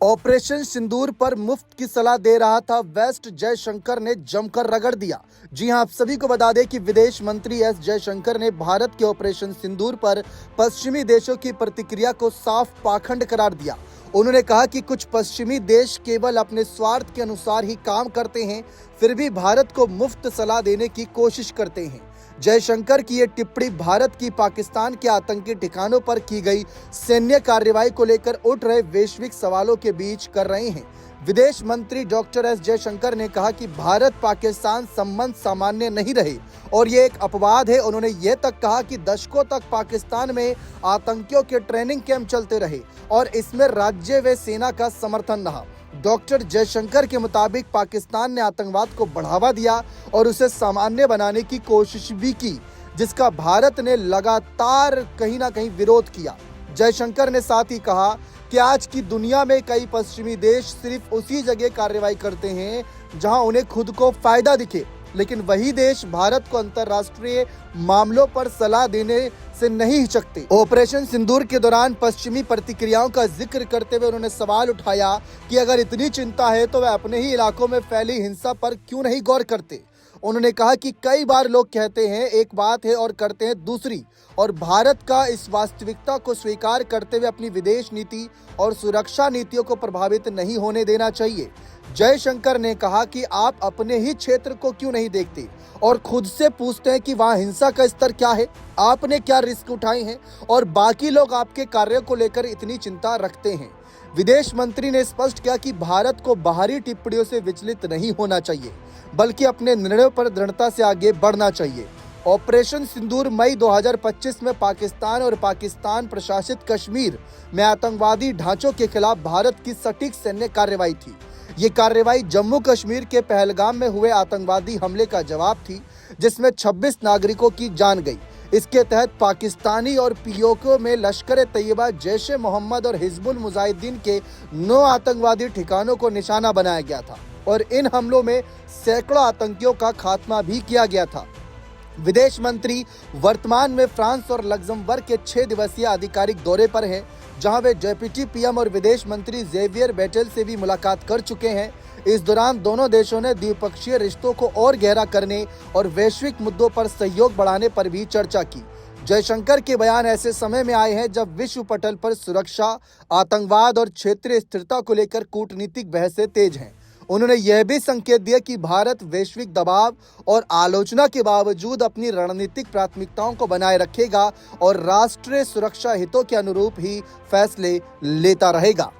Operation सिंदूर पर मुफ्त की सलाह दे रहा था वेस्ट जयशंकर ने जमकर रगड़ दिया। जी हां, आप सभी को बता दें कि विदेश मंत्री एस जयशंकर ने भारत के ऑपरेशन सिंदूर पर पश्चिमी देशों की प्रतिक्रिया को साफ पाखंड करार दिया। उन्होंने कहा कि कुछ पश्चिमी देश केवल अपने स्वार्थ के अनुसार ही काम करते हैं, फिर भी भारत को मुफ्त सलाह देने की कोशिश करते हैं। जयशंकर की ये टिप्पणी भारत की पाकिस्तान के आतंकी ठिकानों पर की गई सैन्य कार्रवाई को लेकर उठ रहे वैश्विक सवालों के बीच कर रहे हैं। विदेश मंत्री डॉक्टर एस जयशंकर ने कहा कि भारत पाकिस्तान संबंध सामान्य नहीं रहे और ये एक अपवाद है। उन्होंने यह तक कहा कि दशकों तक पाकिस्तान में आतंकियों के ट्रेनिंग कैंप चलते रहे और इसमें राज्य व सेना का समर्थन रहा। डॉक्टर जयशंकर के मुताबिक पाकिस्तान ने आतंकवाद को बढ़ावा दिया और उसे सामान्य बनाने की कोशिश भी की, जिसका भारत ने लगातार कहीं ना कहीं विरोध किया। जयशंकर ने साथ ही कहा कि आज की दुनिया में कई पश्चिमी देश सिर्फ उसी जगह कार्रवाई करते हैं जहां उन्हें खुद को फायदा दिखे, लेकिन वही देश भारत को अंतर्राष्ट्रीय मामलों पर सलाह देने से नहीं हिचकते। ऑपरेशन सिंदूर के दौरान पश्चिमी प्रतिक्रियाओं का जिक्र करते हुए उन्होंने सवाल उठाया कि अगर इतनी चिंता है तो वह अपने ही इलाकों में फैली हिंसा पर क्यों नहीं गौर करते। उन्होंने कहा कि कई बार लोग कहते हैं एक बात है और करते हैं दूसरी, और भारत का इस वास्तविकता को स्वीकार करते हुए अपनी विदेश नीति और सुरक्षा नीतियों को प्रभावित नहीं होने देना चाहिए। जयशंकर ने कहा कि आप अपने ही क्षेत्र को क्यों नहीं देखते और खुद से पूछते हैं कि वहां हिंसा का स्तर क्या है, आपने क्या रिस्क उठाए हैं और बाकी लोग आपके कार्यों को लेकर इतनी चिंता रखते हैं। विदेश मंत्री ने स्पष्ट किया कि भारत को बाहरी टिप्पणियों से विचलित नहीं होना चाहिए, बल्कि अपने निर्णयों पर दृढ़ता से आगे बढ़ना चाहिए। ऑपरेशन सिंदूर मई 2025 में पाकिस्तान और पाकिस्तान प्रशासित कश्मीर में आतंकवादी ढांचों के खिलाफ भारत की सटीक सैन्य कार्रवाई थी। ये कार्रवाई जम्मू कश्मीर के पहलगाम में हुए आतंकवादी हमले का जवाब थी, जिसमें 26 नागरिकों की जान गई। इसके तहत पाकिस्तानी और पीओके में लश्कर तैयबा, जैश ए मोहम्मद और हिजबुल मुजाहिदीन के 9 आतंकवादी ठिकानों को निशाना बनाया गया था और इन हमलों में सैकड़ों आतंकियों का खात्मा भी किया गया था। विदेश मंत्री वर्तमान में फ्रांस और लग्जमबर्ग के 6 दिवसीय आधिकारिक दौरे पर हैं, जहां वे डेप्यूटी पीएम और विदेश मंत्री जेवियर बेटेल से भी मुलाकात कर चुके हैं। इस दौरान दोनों देशों ने द्विपक्षीय रिश्तों को और गहरा करने और वैश्विक मुद्दों पर सहयोग बढ़ाने पर भी चर्चा की। जयशंकर के बयान ऐसे समय में आए हैं जब विश्व पटल पर सुरक्षा, आतंकवाद और क्षेत्रीय स्थिरता को लेकर कूटनीतिक बहसें तेज हैं। उन्होंने यह भी संकेत दिया कि भारत वैश्विक दबाव और आलोचना के बावजूद अपनी रणनीतिक प्राथमिकताओं को बनाए रखेगा और राष्ट्रीय सुरक्षा हितों के अनुरूप ही फैसले लेता रहेगा।